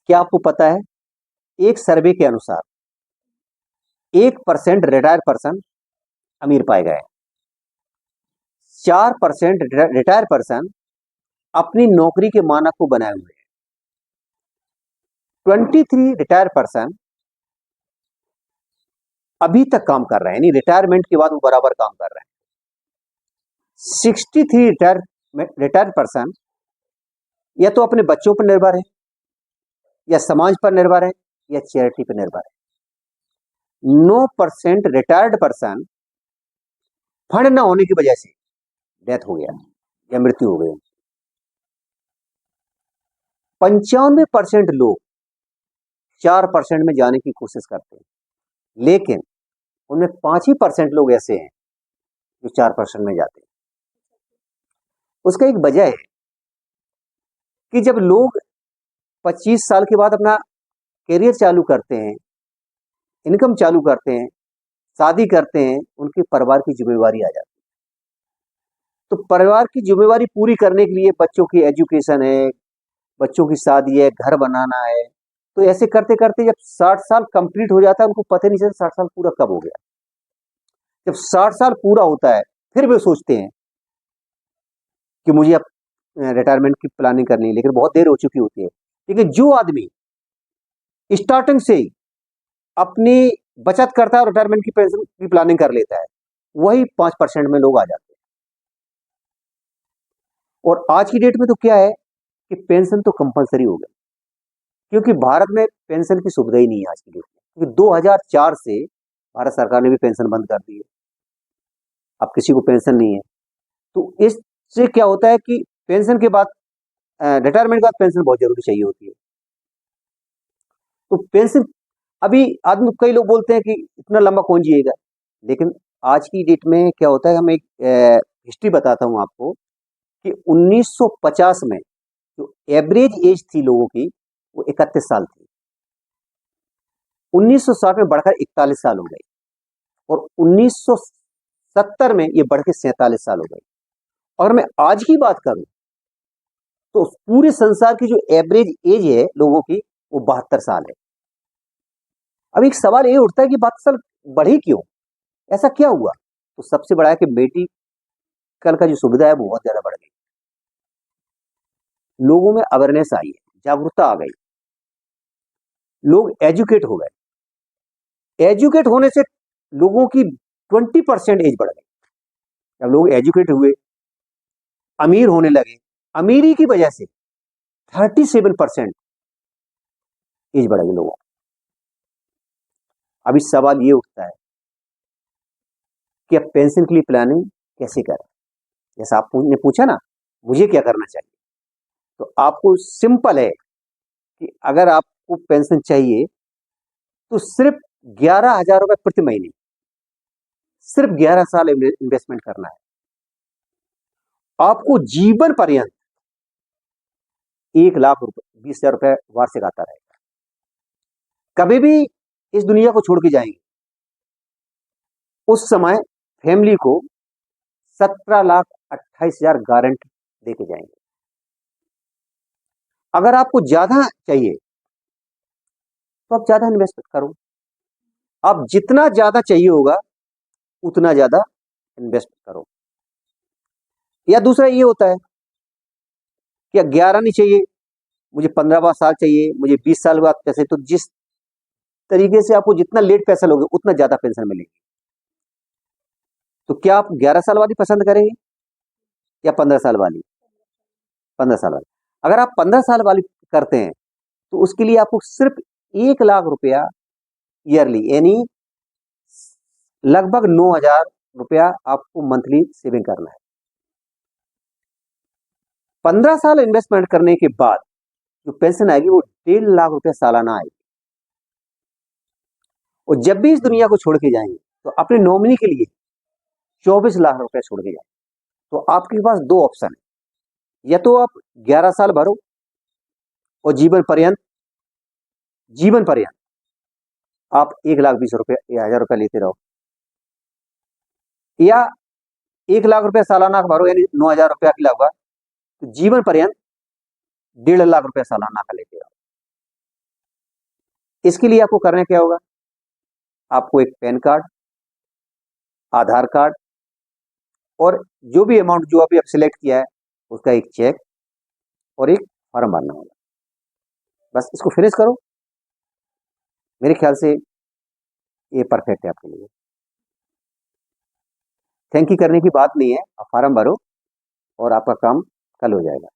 क्या आपको पता है, एक सर्वे के अनुसार 1% रिटायर पर्सन अमीर पाए गए, 4% रिटायर पर्सन अपनी नौकरी के मानक को बनाए हुए हैं, 23 रिटायर पर्सन अभी तक काम कर रहे हैं, यानी रिटायरमेंट के बाद वो बराबर काम कर रहे हैं, 63 रिटायर पर्सन या तो अपने बच्चों पर निर्भर है, या समाज पर निर्भर है, या चैरिटी पर निर्भर है। 9% रिटायर्ड पर्सन फंड न होने की वजह से डेथ हो गया या मृत्यु हो गई। 95% लोग 4% में जाने की कोशिश करते हैं, लेकिन उनमें 5% लोग ऐसे हैं जो 4% में जाते हैं। उसका एक वजह है कि जब लोग 25 साल के बाद अपना करियर चालू करते हैं, इनकम चालू करते हैं, शादी करते हैं, उनके परिवार की जिम्मेवारी आ जाती है। तो परिवार की जिम्मेवारी पूरी करने के लिए बच्चों की एजुकेशन है, बच्चों की शादी है, घर बनाना है, तो ऐसे करते करते जब 60 साल कंप्लीट हो जाता है, उनको पता नहीं चलता 60 साल पूरा कब हो गया। जब 60 साल पूरा होता है, फिर वे सोचते हैं कि मुझे अब रिटायरमेंट की प्लानिंग करनी है, लेकिन बहुत देर हो चुकी होती है। लेकिन जो आदमी स्टार्टिंग से ही अपनी बचत करता है और रिटायरमेंट की पेंशन की प्लानिंग कर लेता है, वही 5% में लोग आ जाते हैं। और आज की डेट में तो क्या है कि पेंशन तो कंपलसरी हो गई, क्योंकि भारत में पेंशन की सुविधा ही नहीं है आज की डेट में, क्योंकि 2004 से भारत सरकार ने भी पेंशन बंद कर दी है, अब किसी को पेंशन नहीं है। तो इससे क्या होता है कि पेंशन के बाद, रिटायरमेंट के बाद पेंशन बहुत जरूरी चाहिए होती है। तो पेंशन अभी आदमी, कई लोग बोलते हैं कि इतना लंबा कौन जिएगा, लेकिन आज की डेट में क्या होता है, हम एक हिस्ट्री बताता हूं आपको कि 1950 में जो एवरेज एज थी लोगों की वो 31 साल थी, 1960 में बढ़कर 41 साल हो गई, और 1970 में ये बढ़ के 47 साल हो गई। और मैं आज की बात करूं तो पूरे संसार की जो एवरेज एज है लोगों की वो 72 साल है। अब एक सवाल ये उठता है कि 72 साल बढ़ी क्यों, ऐसा क्या हुआ? तो सबसे बड़ा है कि मेडिकल का जो सुविधा है वो बहुत ज्यादा बढ़ गई, लोगों में अवेयरनेस आई है, जागरूकता आ गई, लोग एजुकेट हो गए। एजुकेट होने से लोगों की 20% एज बढ़ गई। जब लोग एजुकेट हुए, अमीर होने लगे, अमीरी की वजह से 37% एज बढ़ गई लोगों। अभी सवाल ये उठता है कि अब पेंशन के लिए प्लानिंग कैसे करें। जैसा आपने पूछा ना, मुझे क्या करना चाहिए, तो आपको सिंपल है कि अगर आपको पेंशन चाहिए तो सिर्फ 11,000 रुपए प्रति महीने, सिर्फ 11 साल इन्वेस्टमेंट करना है। आपको जीवन पर्यंत 1,20,000 रुपए वार्षिक आता रहेगा। कभी भी इस दुनिया को छोड़ के जाएंगे, उस समय फैमिली को 17,28,000 गारंटी देके जाएंगे। अगर आपको ज्यादा चाहिए तो आप ज्यादा इन्वेस्टमेंट करो, आप जितना ज्यादा चाहिए होगा उतना ज्यादा इन्वेस्ट करो। या दूसरा ये होता है कि 11 नहीं चाहिए, मुझे 15वां साल चाहिए, मुझे 20 साल बाद पैसे, तो जिस तरीके से आपको जितना लेट पैसा लोगे उतना ज्यादा पेंशन मिलेगी। तो क्या आप 11 साल वाली पसंद करेंगे या 15 साल वाली? 15 साल वाली। अगर आप 15 साल वाली करते हैं तो उसके लिए आपको सिर्फ 1,00,000 रुपया ईयरली, यानी लगभग 9,000 रुपया आपको मंथली सेविंग करना है। 15 साल इन्वेस्टमेंट करने के बाद जो पेंशन आएगी वो 1,50,000 रुपया सालाना आएगी। और जब भी इस दुनिया को छोड़ के जाएंगे तो अपने नॉमिनी के लिए 24 लाख रुपया छोड़ के जाएंगे। तो आपके पास दो ऑप्शन है, या तो आप 11 साल भरो और जीवन पर्यंत आप 1,20,000 या 1,000 रुपया लेते रहो, या 1,00,000 रुपया सालाना भरो, यानी 9,000 रुपया की लगभग, तो जीवन पर्यंत 1,50,000 रुपया सालाना का लेते रहो। इसके लिए आपको करना क्या होगा, आपको एक पैन कार्ड, आधार कार्ड और जो भी अमाउंट जो अभी आप सिलेक्ट किया है उसका एक चेक और एक फॉर्म भरना होगा। बस इसको फिनिश करो, मेरे ख्याल से ये परफेक्ट है आपके लिए। थैंक यू करने की बात नहीं है, आप फॉर्म भरो और आपका काम कल हो जाएगा।